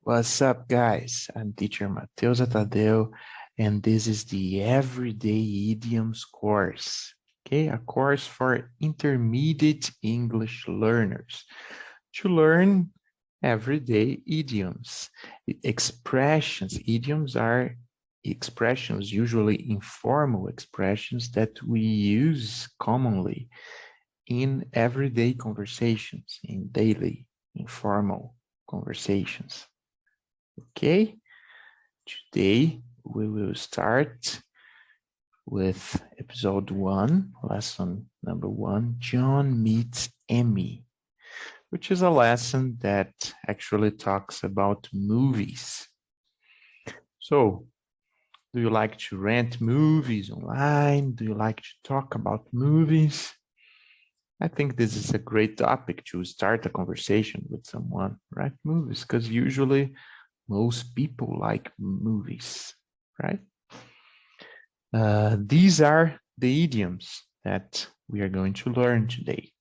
What's up, guys? I'm teacher Matheus Atadeu, and this is the Everyday Idioms course. Okay, a course for intermediate English learners to learn everyday idioms. Expressions, idioms are expressions, usually informal expressions that we use commonly in everyday conversations, in daily informal conversations. Okay, today we will start with episode 1, lesson number 1, John meets Emmy, which is a lesson that actually talks about movies. So, do you like to rent movies online? Do you like to talk about movies? I think this is a great topic to start a conversation with someone, right? Movies, because usually most people like movies, right? These are the idioms that we are going to learn today.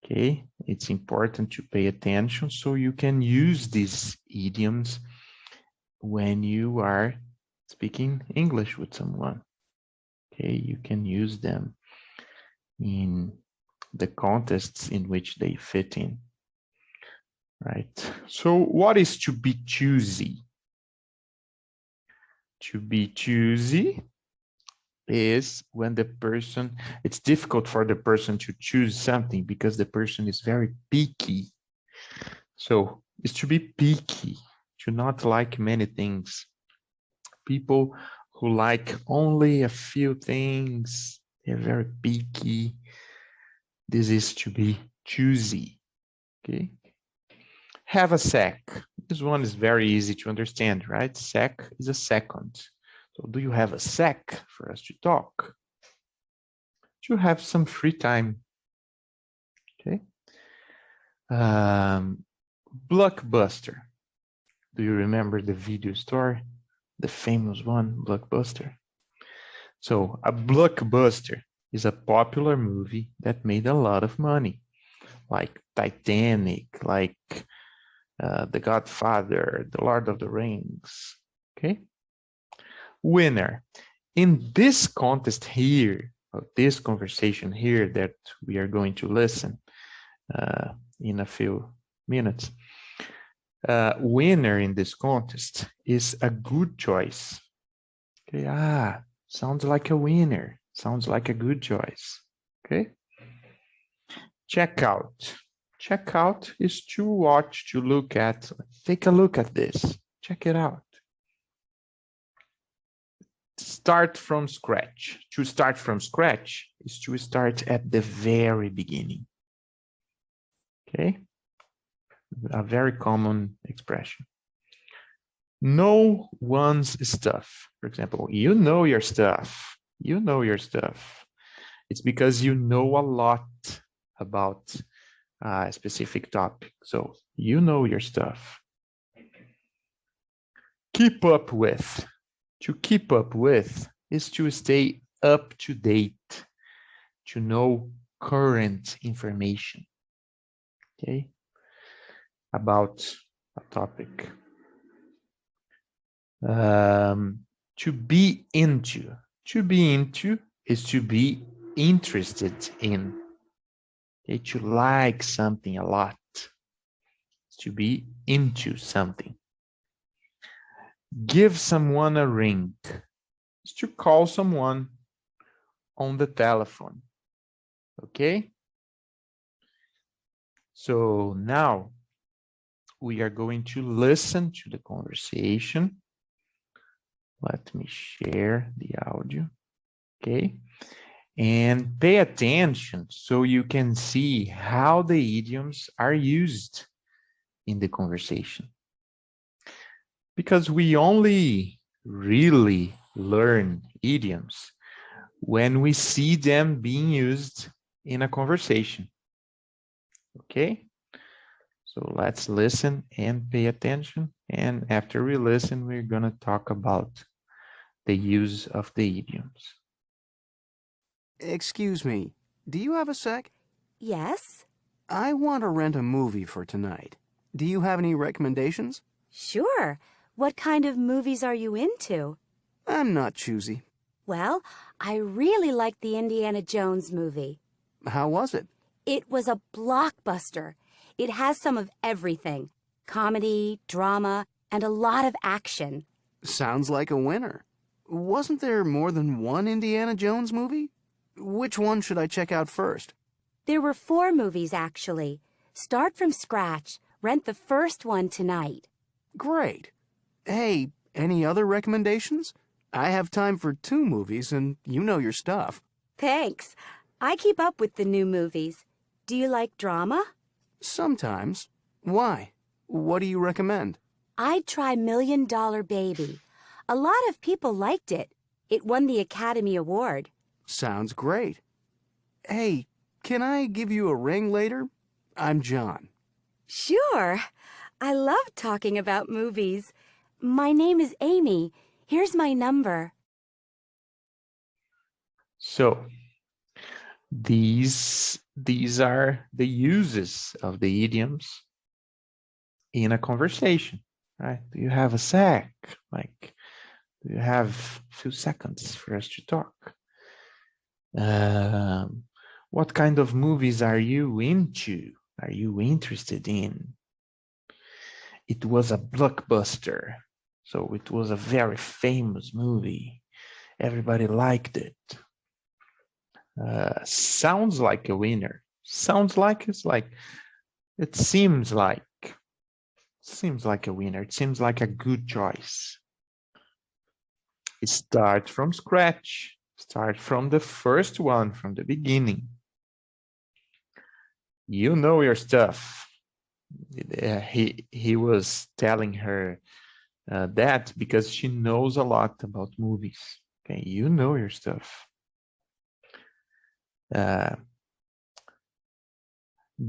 Okay, it's important to pay attention so you can use these idioms when you are speaking English with someone. Okay, you can use them in the contexts in which they fit in. Right. So what is to be choosy? To be choosy is when the person, it's difficult for the person to choose something because the person is very picky. So it's to be picky, to not like many things. People who like only a few things, they're very picky. This is to be choosy. Okay. Have a sec. This one is very easy to understand, right? Sec is a second. So do you have a sec for us to talk? To have some free time. Okay. Blockbuster. Do you remember the video store? The famous one, Blockbuster. So a blockbuster is a popular movie that made a lot of money, like Titanic, like The Godfather, The Lord of the Rings. Okay. Winner. In this contest here, of this conversation here that we are going to listen in a few minutes, winner in this contest is a good choice. Okay, sounds like a winner. Sounds like a good choice. Okay. Checkout. Checkout is to watch, to look at. Take a look at this. Check it out. Start from scratch. To start from scratch is to start at the very beginning. Okay? A very common expression. Know one's stuff. For example, you know your stuff. You know your stuff. It's because you know a lot about a specific topic. So you know your stuff. Keep up with. To keep up with is to stay up to date, to know current information, okay, about a topic. To be into. To be into is to be interested in. Okay, to like something a lot. To be into something. Give someone a ring is to call someone on the telephone. Okay? So now we are going to listen to the conversation. Let me share the audio. Okay? And pay attention so you can see how the idioms are used in the conversation. Because we only really learn idioms when we see them being used in a conversation. Okay? So let's listen and pay attention. And after we listen, we're going to talk about the use of the idioms. Excuse me, do you have a sec? Yes? I want to rent a movie for tonight. Do you have any recommendations? Sure. What kind of movies are you into? I'm not choosy. Well, I really liked the Indiana Jones movie. How was it? It was a blockbuster. It has some of everything: comedy, drama, and a lot of action. Sounds like a winner. Wasn't there more than one Indiana Jones movie? Which one should I check out first? There were 4 movies, actually. Start from scratch. Rent the first one tonight. Great. Hey, any other recommendations? I have time for 2 movies, and you know your stuff. Thanks. I keep up with the new movies. Do you like drama? Sometimes. Why? What do you recommend? I'd try Million Dollar Baby. A lot of people liked it. It won the Academy Award. Sounds great. Hey, can I give you a ring later? I'm John. Sure. I love talking about movies. My name is Amy. Here's my number. So these are the uses of the idioms in a conversation, right? Do you have a sec? Like, do you have a few seconds for us to talk? What kind of movies are you into? Are you interested in? It was a blockbuster, so it was a very famous movie. Everybody liked it. Sounds like a winner. Sounds like it's like, it seems like a winner. It seems like a good choice. Start from scratch. Start from the first one, from the beginning. You know your stuff. He was telling her that because she knows a lot about movies. Okay, you know your stuff.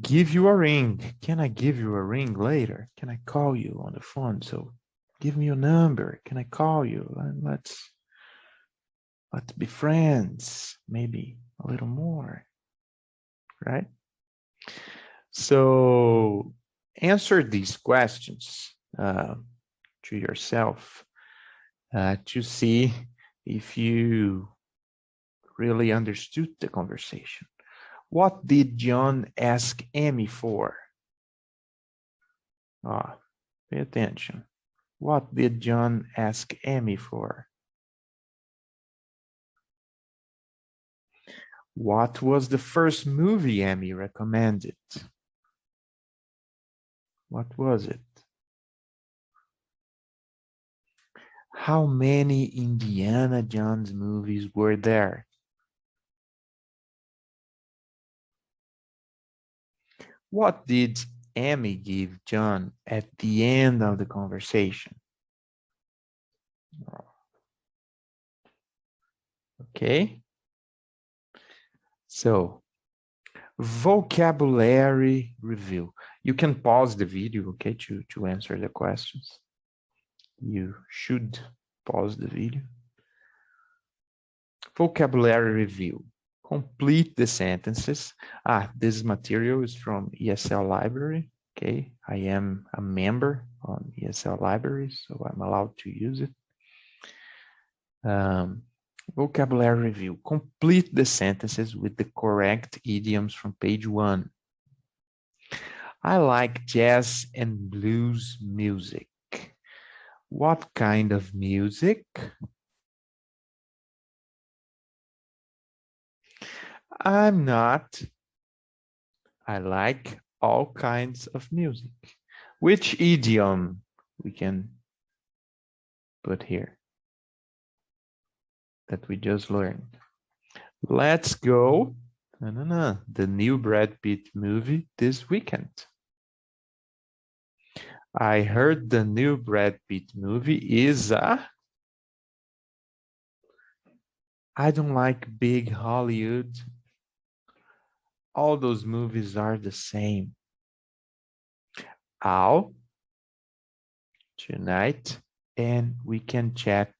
Give you a ring. Can I give you a ring later? Can I call you on the phone? So give me your number. Can I call you? And let's be friends. Maybe a little more, right? So answer these questions to yourself to see if you really understood the conversation. What did John ask Amy for? Pay attention. What did John ask Amy for? What was the first movie Amy recommended? What was it? How many Indiana Jones movies were there? What did Amy give John at the end of the conversation? Okay. So, vocabulary review. You can pause the video, okay, to answer the questions. You should pause the video. Vocabulary review. Complete the sentences. This material is from ESL Library. Okay, I am a member on ESL Library, so I'm allowed to use it. Vocabulary review. Complete the sentences with the correct idioms from page 1. I like jazz and blues music. What kind of music? I'm not. I like all kinds of music. Which idiom we can put here that we just learned? Let's go. The new Brad Pitt movie this weekend. I heard the new Brad Pitt movie is I don't like big Hollywood. All those movies are the same. I'll tonight and we can chat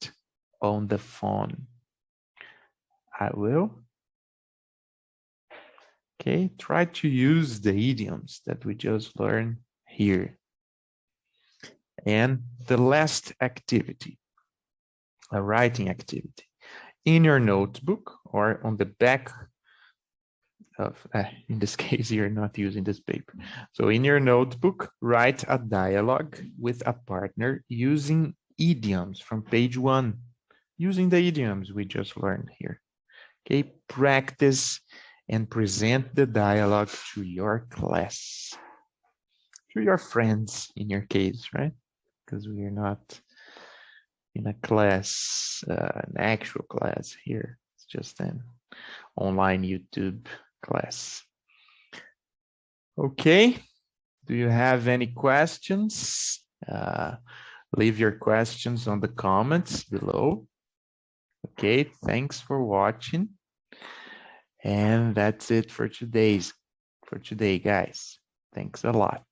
on the phone. I will. Okay, try to use the idioms that we just learned here. And the last activity, a writing activity. In your notebook or on the back of, in this case, you're not using this paper. So in your notebook, write a dialogue with a partner using idioms from page 1, using the idioms we just learned here. Okay, practice and present the dialogue to your class, to your friends in your case, right? Because we are not in a class, an actual class here. It's just an online YouTube class. Okay, do you have any questions? Leave your questions on the comments below. Okay, thanks for watching. And that's it for today, guys. Thanks a lot.